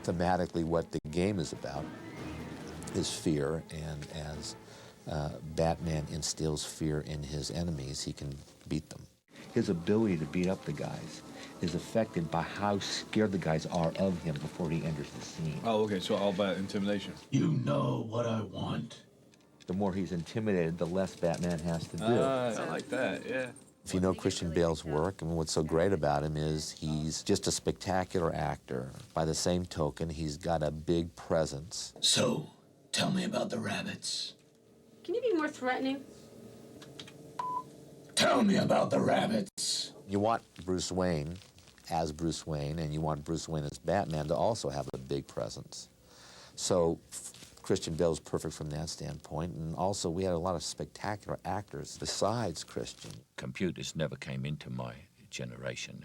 thematically what the game is about is fear, and as Batman instills fear in his enemies, he can beat them. His ability to beat up the guys is affected by how scared the guys are of him before he enters the scene. Oh, okay, so all about intimidation. You know what I want. The more he's intimidated, the less Batman has to do. I like that, yeah. If you know Christian Bale's work, and what's so great about him is he's just a spectacular actor. By the same token, he's got a big presence. So, tell me about the rabbits. Can you be more threatening? Tell me about the rabbits. You want Bruce Wayne as Bruce Wayne, and you want Bruce Wayne as Batman to also have a big presence. So Christian Bale's perfect from that standpoint, and also we had a lot of spectacular actors besides Christian. Computers never came into my generation.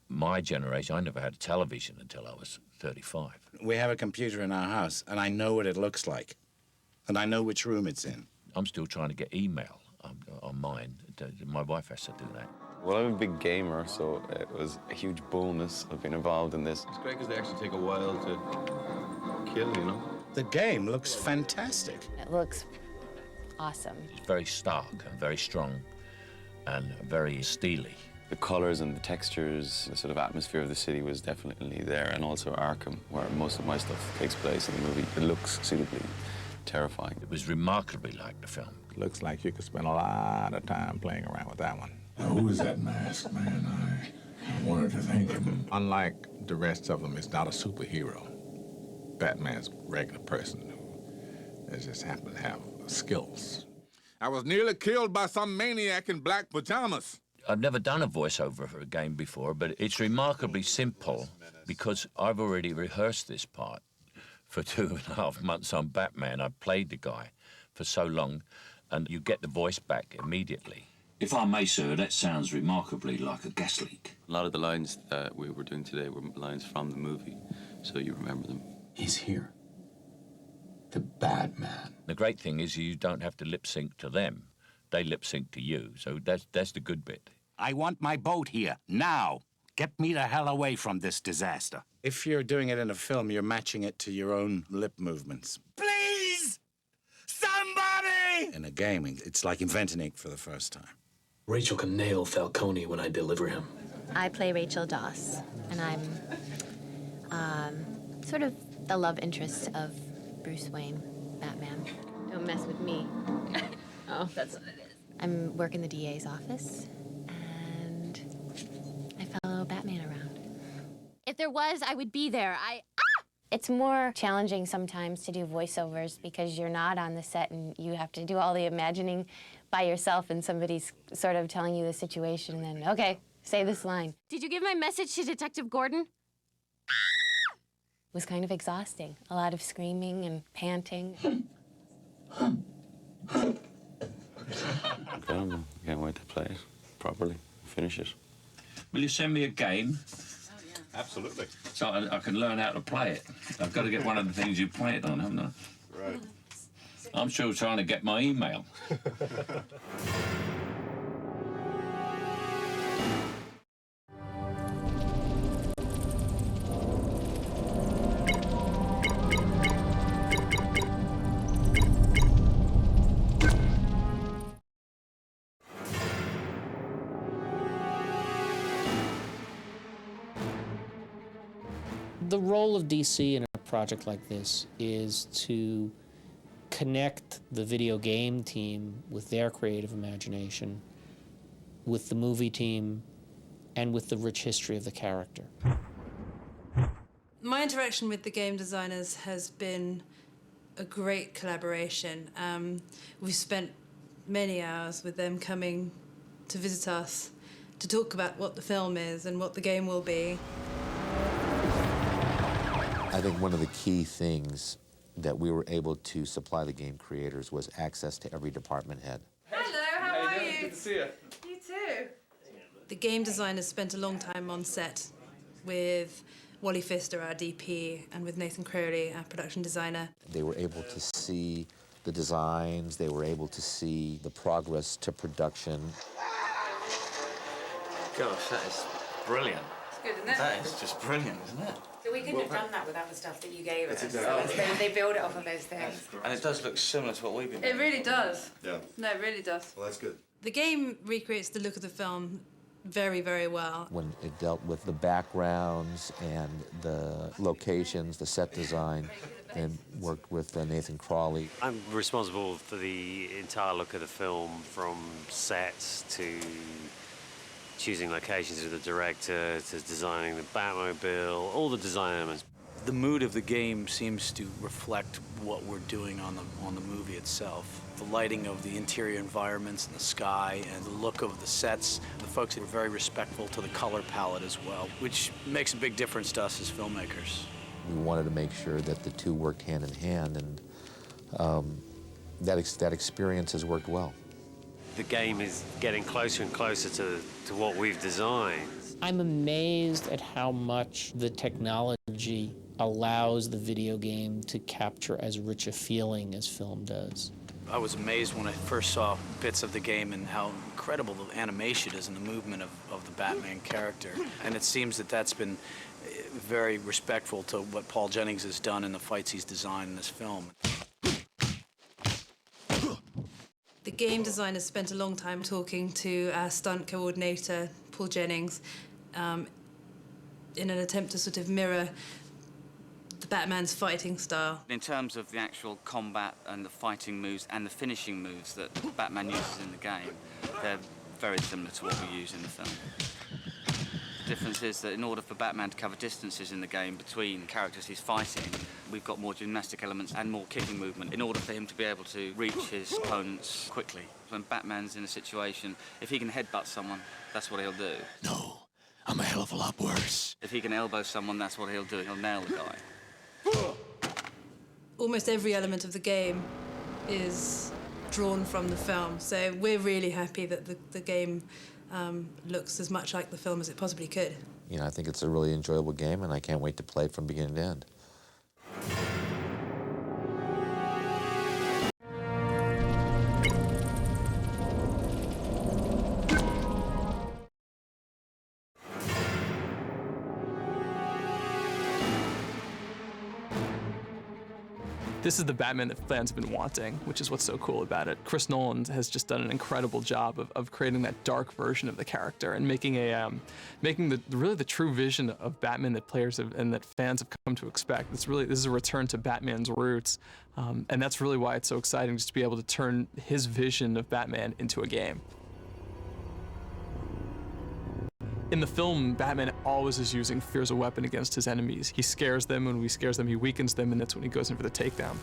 My generation, I never had a television until I was 35. We have a computer in our house, and I know what it looks like, and I know which room it's in. I'm still trying to get email on mine. My wife has to do that. Well, I'm a big gamer, so it was a huge bonus of being involved in this. It's great because they actually take a while to kill, you know? The game looks fantastic. It looks awesome. It's very stark and very strong and very steely. The colors and the textures, the sort of atmosphere of the city was definitely there, and also Arkham, where most of my stuff takes place in the movie. It looks suitably terrifying. It was remarkably like the film. Looks like you could spend a lot of time playing around with that one. Now, who is that masked man? I wanted to thank him. Unlike the rest of them, it's not a superhero. Batman's a regular person who just happens to have skills. I was nearly killed by some maniac in black pajamas. I've never done a voiceover for a game before, but it's remarkably simple because I've already rehearsed this part for 2.5 months on Batman. I've played the guy for so long, and you get the voice back immediately. If I may, sir, that sounds remarkably like a gas leak. A lot of the lines that we were doing today were lines from the movie, so you remember them. He's here. The Batman. The great thing is you don't have to lip sync to them. They lip sync to you, so that's the good bit. I want my boat here, now. Get me the hell away from this disaster. If you're doing it in a film, you're matching it to your own lip movements. Please! Somebody! In a game, it's like inventing it for the first time. Rachel can nail Falcone when I deliver him. I play Rachel Doss, and I'm sort of the love interest of Bruce Wayne, Batman. Don't mess with me. Oh, that's what it is. I'm working the DA's office, and I follow Batman around. If there was, I would be there. It's more challenging sometimes to do voiceovers because you're not on the set and you have to do all the imagining by yourself, and somebody's sort of telling you the situation, and then, okay, say this line. Did you give my message to Detective Gordon? It was kind of exhausting. A lot of screaming and panting. Can't wait to play it properly, finish it. Will you send me a game? Absolutely. So I can learn how to play it. I've got to get one of the things you play it on, haven't I? Right. I'm still trying to get my email. The role of DC in a project like this is to connect the video game team with their creative imagination, with the movie team, and with the rich history of the character. My interaction with the game designers has been a great collaboration. We've spent many hours with them coming to visit us to talk about what the film is and what the game will be. I think one of the key things that we were able to supply the game creators was access to every department head. Hello, how are you? Good to see you. You too. The game designers spent a long time on set with Wally Pfister, our DP, and with Nathan Crowley, our production designer. They were able to see the designs, they were able to see the progress to production. Gosh, that is brilliant. Good, isn't it? That is just brilliant, isn't it? So we couldn't have done that without the stuff that you gave us. exactly They build it off of those things. And it does look similar to what we've been It really does. Yeah. No, it really does. Well, that's good. The game recreates the look of the film very, very well. When it dealt with the backgrounds and the locations, the set design, and worked with Nathan Crawley. I'm responsible for the entire look of the film, from sets to choosing locations with the director to designing the Batmobile, all the design elements. The mood of the game seems to reflect what we're doing on the movie itself. The lighting of the interior environments and the sky and the look of the sets. The folks were very respectful to the color palette as well, which makes a big difference to us as filmmakers. We wanted to make sure that the two worked hand in hand, and that experience has worked well. The game is getting closer and closer to what we've designed. I'm amazed at how much the technology allows the video game to capture as rich a feeling as film does. I was amazed when I first saw bits of the game and how incredible the animation is and the movement of the Batman character. And it seems that that's been very respectful to what Paul Jennings has done in the fights he's designed in this film. The game designers spent a long time talking to our stunt coordinator, Paul Jennings, in an attempt to sort of mirror the Batman's fighting style. In terms of the actual combat and the fighting moves and the finishing moves that Batman uses in the game, they're very similar to what we use in the film. The difference is that in order for Batman to cover distances in the game between characters he's fighting, we've got more gymnastic elements and more kicking movement in order for him to be able to reach his opponents quickly. When Batman's in a situation, if he can headbutt someone, that's what he'll do. No, I'm a hell of a lot worse. If he can elbow someone, that's what he'll do. He'll nail the guy. Almost every element of the game is drawn from the film, so we're really happy that the game looks as much like the film as it possibly could. You know, I think it's a really enjoyable game, and I can't wait to play it from beginning to end. This is the Batman that fans have been wanting, which is what's so cool about it. Chris Nolan has just done an incredible job of creating that dark version of the character and making really the true vision of Batman that players have and that fans have come to expect. This is a return to Batman's roots, and that's really why it's so exciting just to be able to turn his vision of Batman into a game. In the film, Batman always is using fear as a weapon against his enemies. He scares them, and when he scares them, he weakens them, and that's when he goes in for the takedown.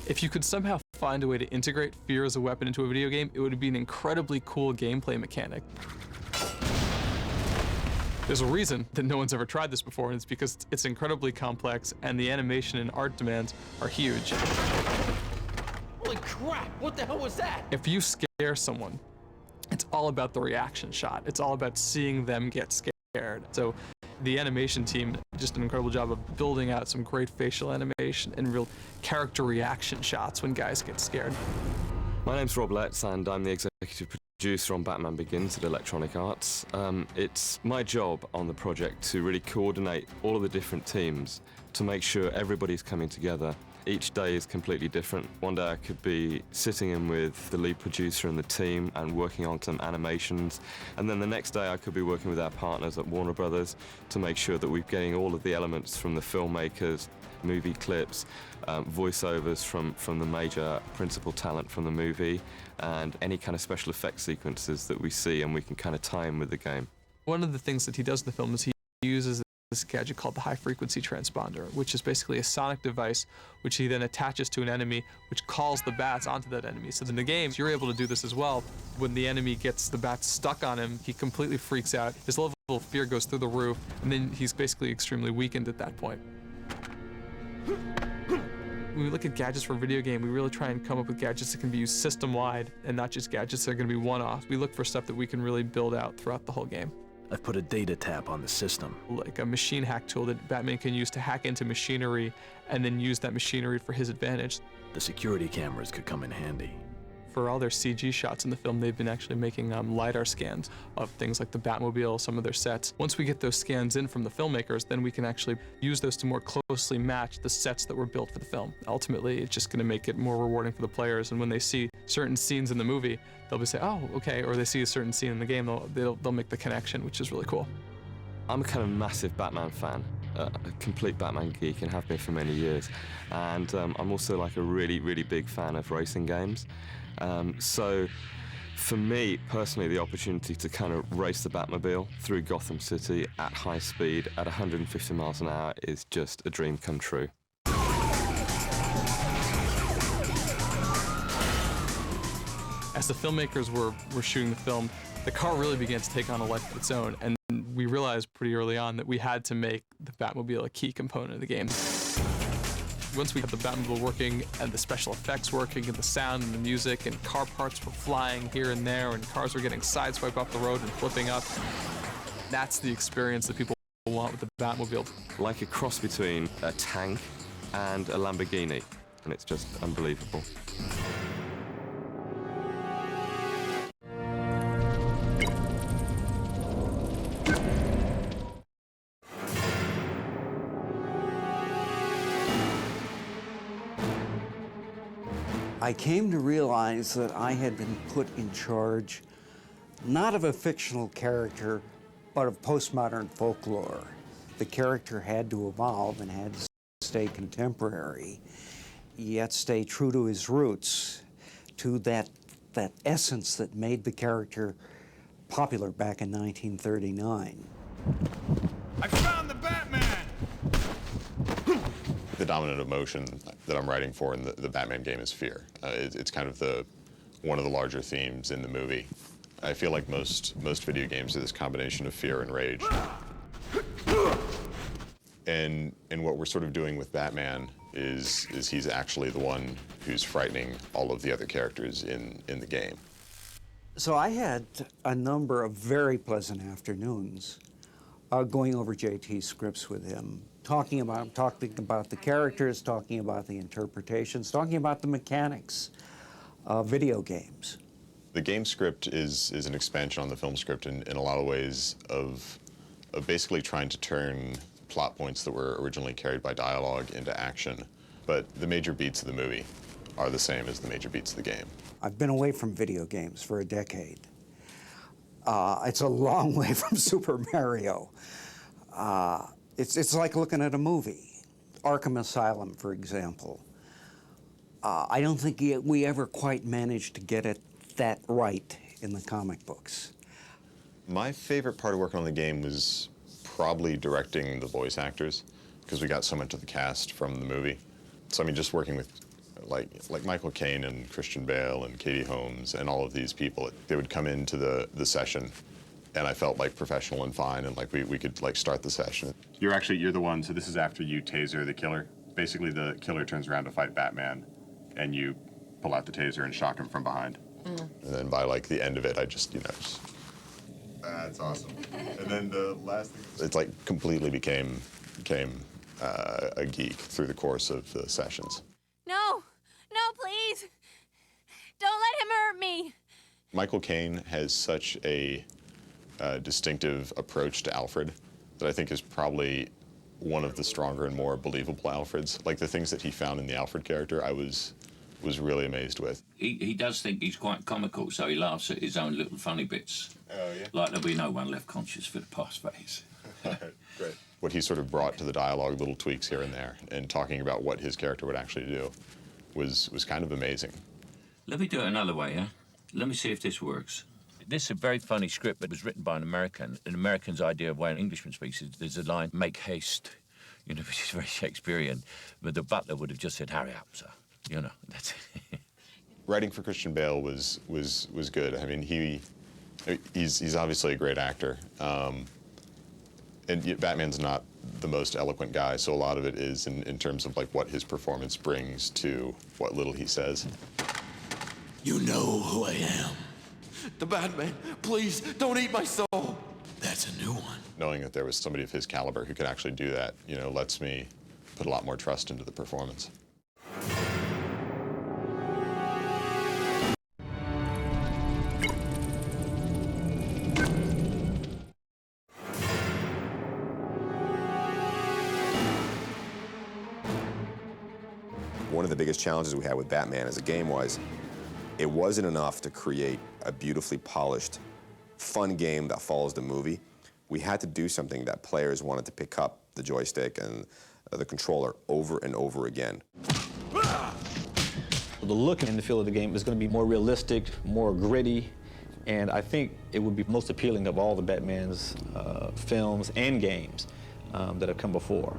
If you could somehow find a way to integrate fear as a weapon into a video game, it would be an incredibly cool gameplay mechanic. There's a reason that no one's ever tried this before, and it's because it's incredibly complex, and the animation and art demands are huge. Holy crap, what the hell was that? If you scare someone, it's all about the reaction shot. It's all about seeing them get scared. So the animation team did just an incredible job of building out some great facial animation and real character reaction shots when guys get scared. My name's Rob Letts, and I'm the executive producer on Batman Begins at Electronic Arts. It's my job on the project to really coordinate all of the different teams to make sure everybody's coming together. Each day is completely different. One day I could be sitting in with the lead producer and the team and working on some animations, and then the next day I could be working with our partners at Warner Brothers to make sure that we're getting all of the elements from the filmmakers, movie clips, voiceovers from the major principal talent from the movie, and any kind of special effects sequences that we see, and we can kind of tie in with the game. One of the things that he does in the film is he uses this gadget called the high-frequency transponder, which is basically a sonic device which he then attaches to an enemy, which calls the bats onto that enemy. So in the game, you're able to do this as well. When the enemy gets the bats stuck on him, he completely freaks out. His level of fear goes through the roof, and then he's basically extremely weakened at that point. When we look at gadgets for a video game, we really try and come up with gadgets that can be used system-wide and not just gadgets that are going to be one-off. We look for stuff that we can really build out throughout the whole game. I've put a data tap on the system. Like a machine hack tool that Batman can use to hack into machinery and then use that machinery for his advantage. The security cameras could come in handy. for all their CG shots in the film, they've been actually making LiDAR scans of things like the Batmobile, some of their sets. Once we get those scans in from the filmmakers, then we can actually use those to more closely match the sets that were built for the film. Ultimately, it's just going to make it more rewarding for the players, and when they see certain scenes in the movie, they'll be say, oh, okay, or they see a certain scene in the game, they'll make the connection, which is really cool. I'm a kind of massive Batman fan, a complete Batman geek, and have been for many years. And I'm also like a really, really big fan of racing games. So for me, personally, the opportunity to kind of race the Batmobile through Gotham City at high speed at 150 miles an hour is just a dream come true. As the filmmakers were shooting the film, the car really began to take on a life of its own, and we realized pretty early on that we had to make the Batmobile a key component of the game. Once we got the Batmobile working, and the special effects working, and the sound and the music, and car parts were flying here and there, and cars were getting sideswiped off the road and flipping up, that's the experience that people want with the Batmobile. Like a cross between a tank and a Lamborghini, and it's just unbelievable. I came to realize that I had been put in charge not of a fictional character, but of postmodern folklore. The character had to evolve and had to stay contemporary, yet stay true to his roots, to that essence that made the character popular back in 1939. I found the Batman! The dominant emotion that I'm writing for in the Batman game is fear. It's kind of one of the larger themes in the movie. I feel like most video games are this combination of fear and rage. And what we're sort of doing with Batman is he's actually the one who's frightening all of the other characters in the game. So I had a number of very pleasant afternoons going over JT's scripts with him, talking about the characters, talking about the interpretations, talking about the mechanics of video games. The game script is an expansion on the film script in a lot of ways of basically trying to turn plot points that were originally carried by dialogue into action. But the major beats of the movie are the same as the major beats of the game. I've been away from video games for a decade. It's a long way from Super Mario. It's like looking at a movie. Arkham Asylum, for example. I don't think we ever quite managed to get it that right in the comic books. My favorite part of working on the game was probably directing the voice actors, because we got so much of the cast from the movie. So I mean, just working with like Michael Caine and Christian Bale and Katie Holmes and all of these people, they would come into the session, and I felt like professional and fine, and like we could like start the session. You're the one, so this is after you taser the killer. Basically, the killer turns around to fight Batman, and you pull out the taser and shock him from behind. Mm. And then by like the end of it, I just, that's awesome. And then the last thing, it's like completely became a geek through the course of the sessions. No, please. Don't let him hurt me. Michael Caine has such a distinctive approach to Alfred that I think is probably one of the stronger and more believable Alfreds. Like the things that he found in the Alfred character, I was really amazed with. He does think he's quite comical, so he laughs at his own little funny bits. Oh, yeah? Like there'll be no one left conscious for the past phase. Great. What he sort of brought to the dialogue, little tweaks here and there, and talking about what his character would actually do was kind of amazing. Let me do it another way, yeah? Let me see if this works. This is a very funny script that was written by an American. An American's idea of why an Englishman speaks is there's a line, make haste, which is very Shakespearean. But the butler would have just said, hurry up, sir. That's it. Writing for Christian Bale was good. I mean, he's obviously a great actor. And yet Batman's not the most eloquent guy, so a lot of it is in terms of like what his performance brings to what little he says. You know who I am. The Batman. Please, don't eat my soul. That's a new one. Knowing that there was somebody of his caliber who could actually do that, lets me put a lot more trust into the performance. One of the biggest challenges we had with Batman as a game was it wasn't enough to create a beautifully polished, fun game that follows the movie. We had to do something that players wanted to pick up the joystick and the controller over and over again. The look and the feel of the game is going to be more realistic, more gritty, and I think it would be most appealing of all the Batman's films and games that have come before.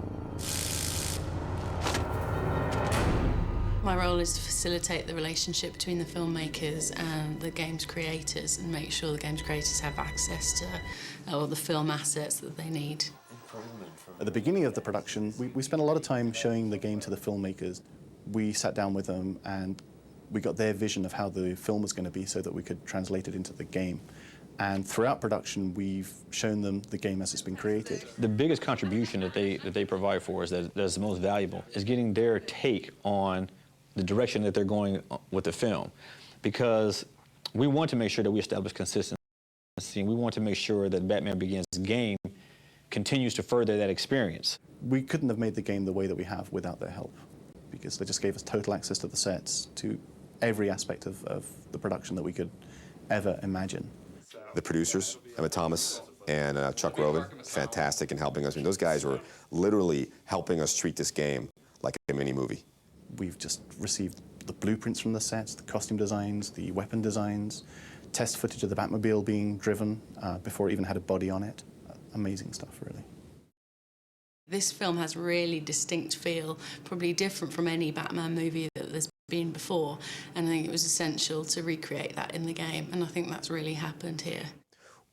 My role is to facilitate the relationship between the filmmakers and the game's creators and make sure the game's creators have access to all the film assets that they need. At the beginning of the production, we spent a lot of time showing the game to the filmmakers. We sat down with them and we got their vision of how the film was going to be so that we could translate it into the game. And throughout production, we've shown them the game as it's been created. The biggest contribution that they provide for us that's the most valuable is getting their take on the direction that they're going with the film. Because we want to make sure that we establish consistency, and we want to make sure that Batman Begins game continues to further that experience. We couldn't have made the game the way that we have without their help, because they just gave us total access to the sets, to every aspect of the production that we could ever imagine. The producers, Emma Thomas and Chuck Roven, fantastic in helping us. I mean, those guys were literally helping us treat this game like a mini movie. We've just received the blueprints from the sets, the costume designs, the weapon designs, test footage of the Batmobile being driven before it even had a body on it. Amazing stuff, really. This film has a really distinct feel, probably different from any Batman movie that there's been before, and I think it was essential to recreate that in the game, and I think that's really happened here.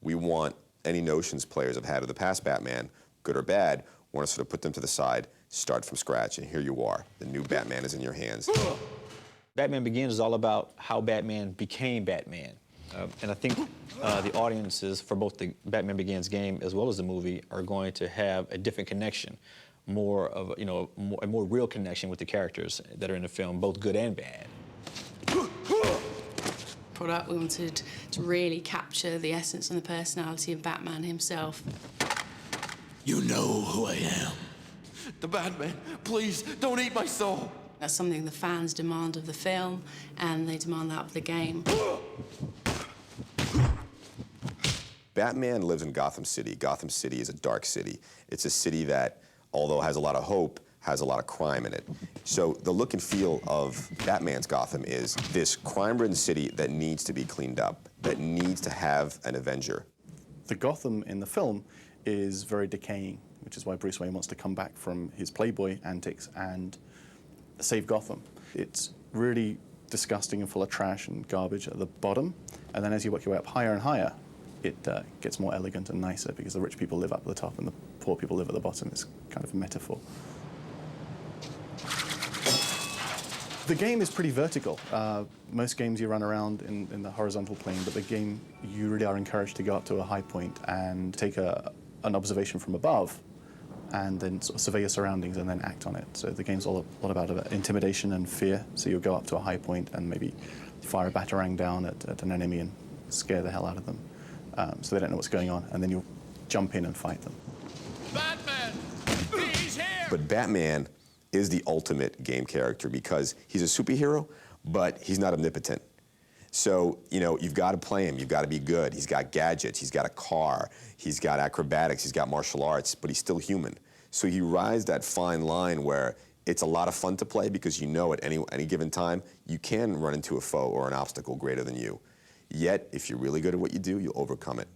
We want any notions players have had of the past Batman, good or bad, want to sort of put them to the side, start from scratch, and here you are. The new Batman is in your hands. Batman Begins is all about how Batman became Batman. And I think the audiences for both the Batman Begins game as well as the movie are going to have a different connection, more of a more real connection with the characters that are in the film, both good and bad. Product, we wanted to really capture the essence and the personality of Batman himself. You know who I am. The Batman. Please, don't eat my soul. That's something the fans demand of the film, and they demand that of the game. Batman lives in Gotham City. Gotham City is a dark city. It's a city that, although has a lot of hope, has a lot of crime in it. So the look and feel of Batman's Gotham is this crime-ridden city that needs to be cleaned up, that needs to have an Avenger. The Gotham in the film is very decaying, which is why Bruce Wayne wants to come back from his Playboy antics and save Gotham. It's really disgusting and full of trash and garbage at the bottom, and then as you work your way up higher and higher, it gets more elegant and nicer because the rich people live up at the top and the poor people live at the bottom. It's kind of a metaphor. The game is pretty vertical. Most games you run around in the horizontal plane, but the game, you really are encouraged to go up to a high point and take an observation from above and then sort of survey your surroundings and then act on it. So the game's all about intimidation and fear. So you'll go up to a high point and maybe fire a batarang down at an enemy and scare the hell out of them. So they don't know what's going on, and then you'll jump in and fight them. Batman! He's here! But Batman is the ultimate game character because he's a superhero, but he's not omnipotent. So, you've got to play him. You've got to be good. He's got gadgets. He's got a car. He's got acrobatics. He's got martial arts, but he's still human. So he rides that fine line where it's a lot of fun to play because at any given time, you can run into a foe or an obstacle greater than you. Yet, if you're really good at what you do, you'll overcome it.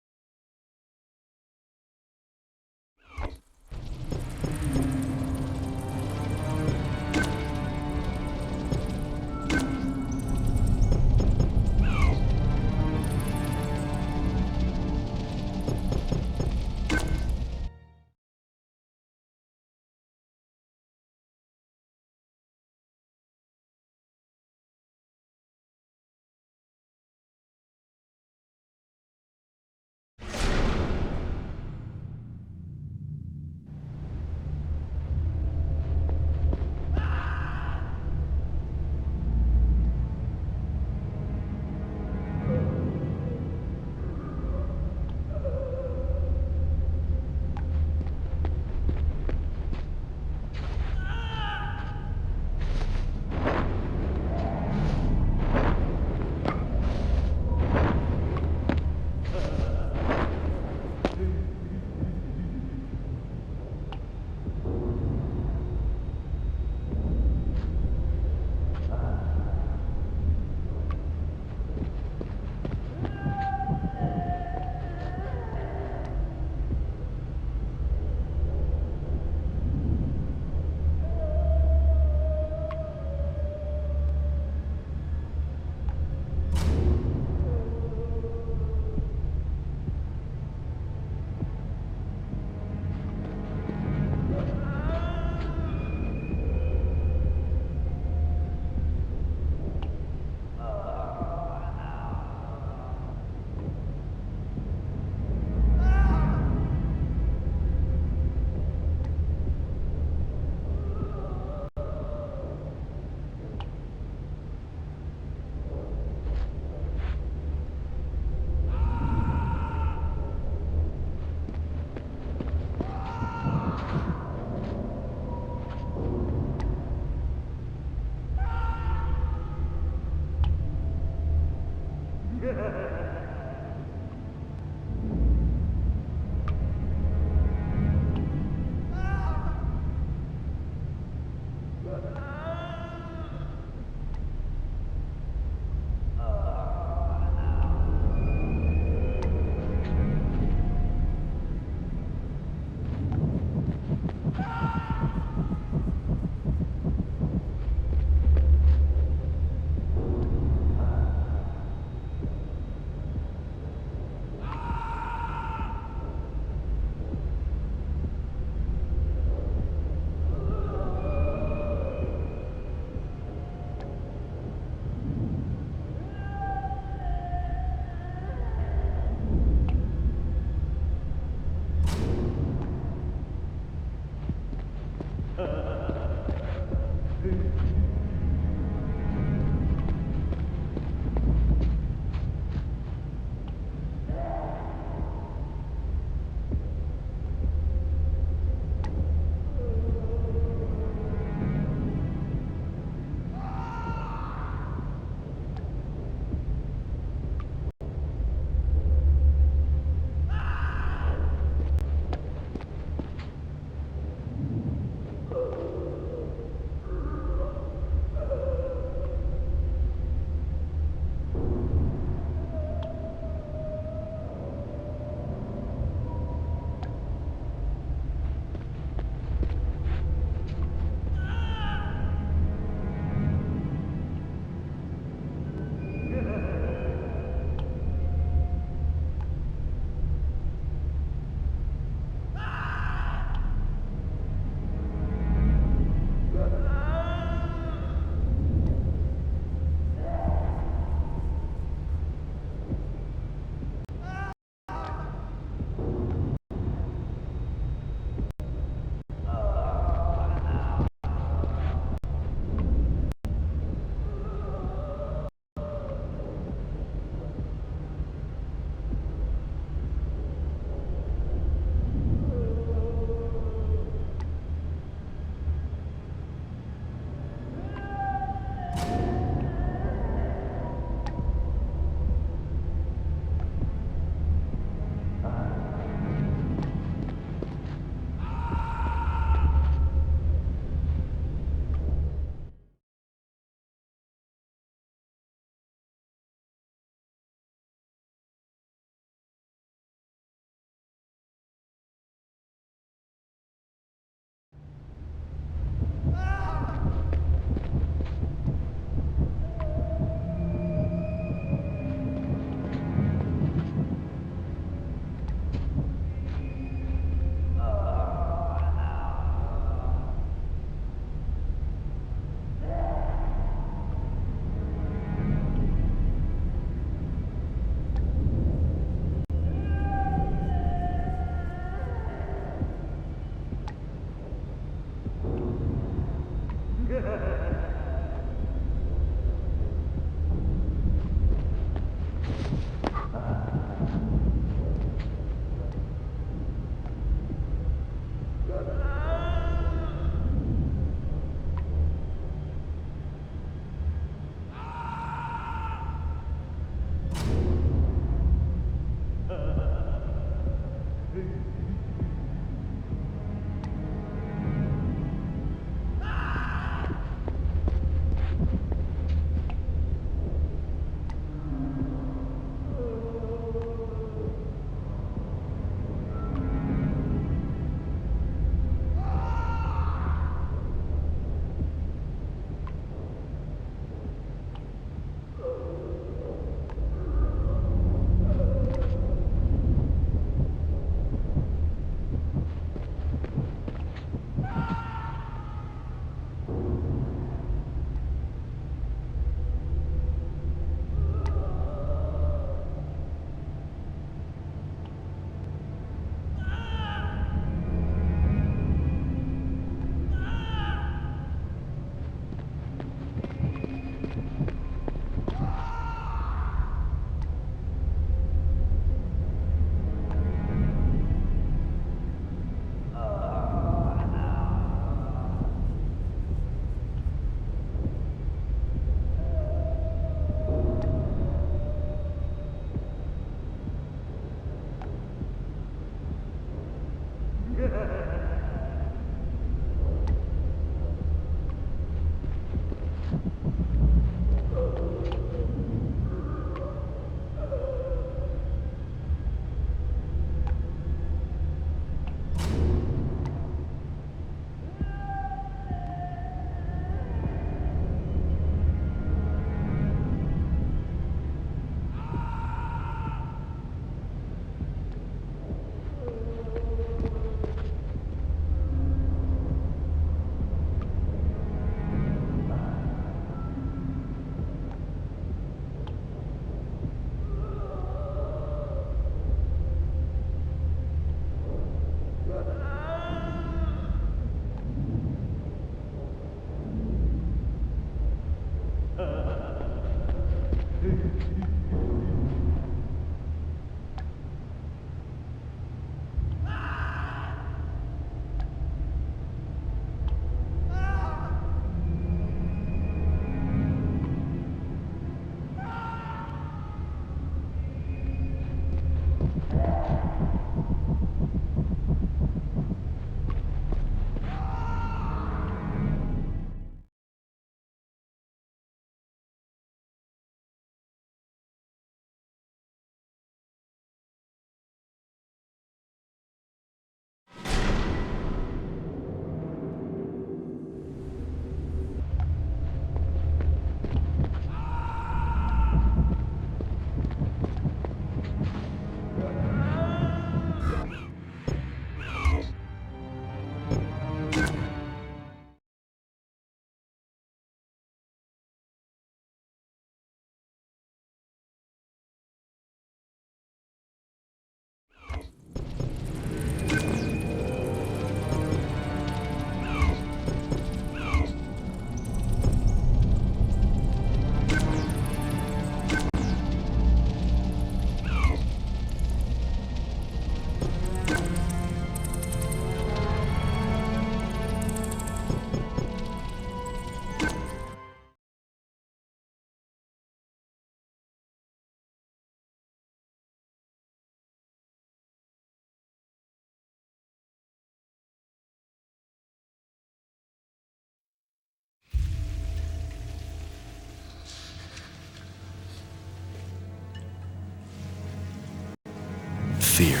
Fear.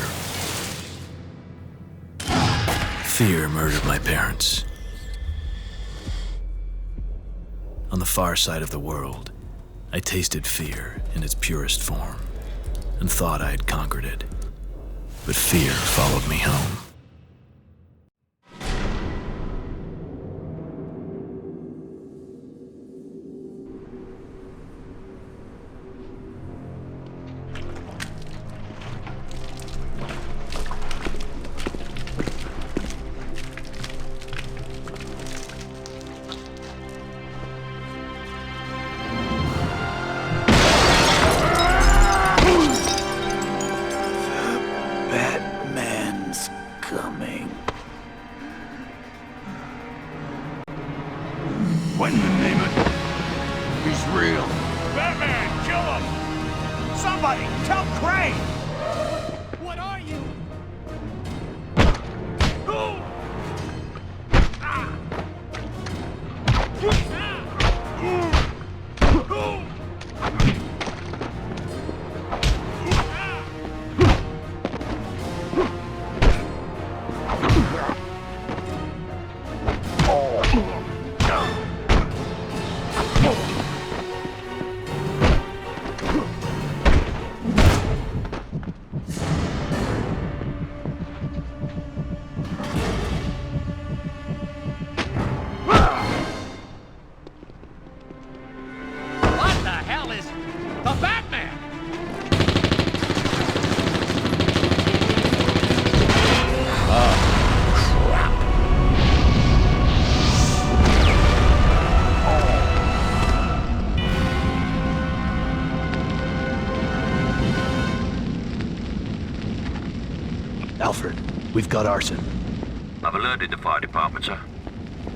Fear murdered my parents. On the far side of the world, I tasted fear in its purest form and thought I had conquered it. But fear followed me home. Batman's coming. When you name it, he's real. Batman, kill him! Somebody, tell Crane! What are you? What the hell is the Batman? Alfred, we've got arson. I've alerted the fire department, sir.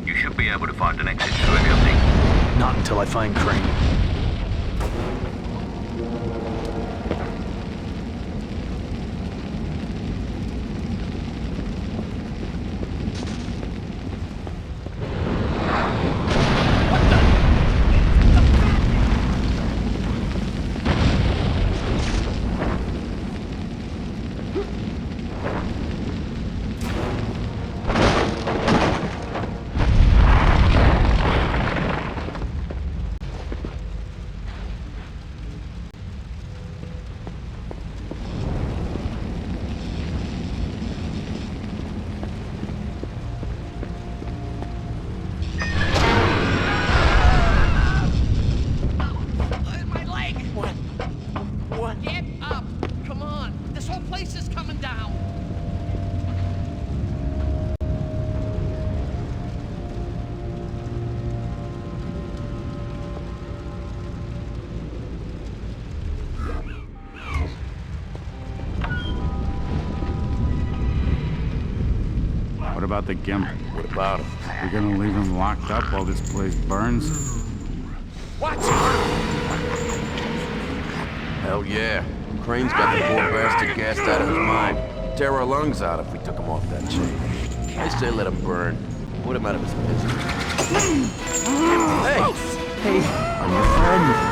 You should be able to find an exit through any of these. Not until I find Crane. My leg! What? Get up! Come on! This whole place is coming down! What about the gimp? What about him? You're gonna leave him locked up while this place burns? Watch! Hell yeah. Crane's got the poor bastard gassed out of his mind. Tear our lungs out if we took him off that chain. I say let him burn. Put him out of his misery. Hey! Hey, I'm your friend.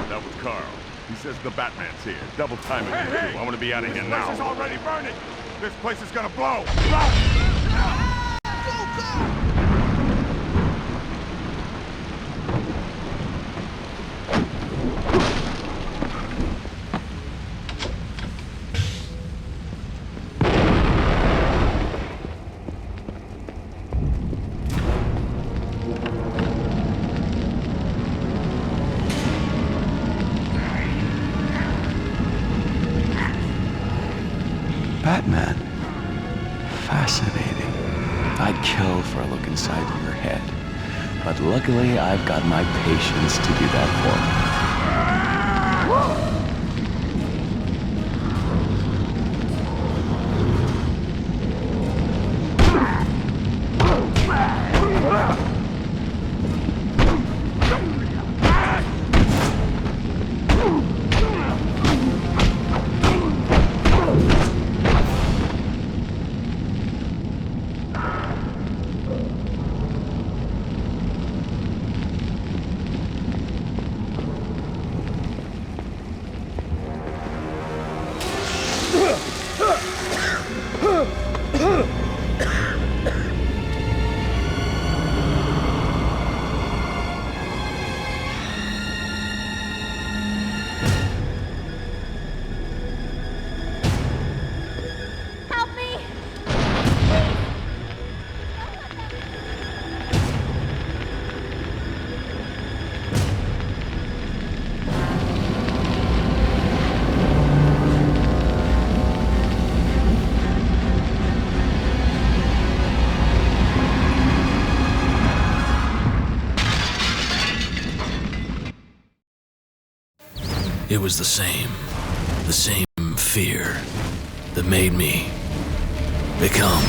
That was Carl. He says the Batman's here. Double timing you two. I want to be out of here now. This place is already burning. This place is gonna blow. Batman. Fascinating. I'd kill for a look inside your head. But luckily, I've got my patience to do that for me. It was the same fear that made me become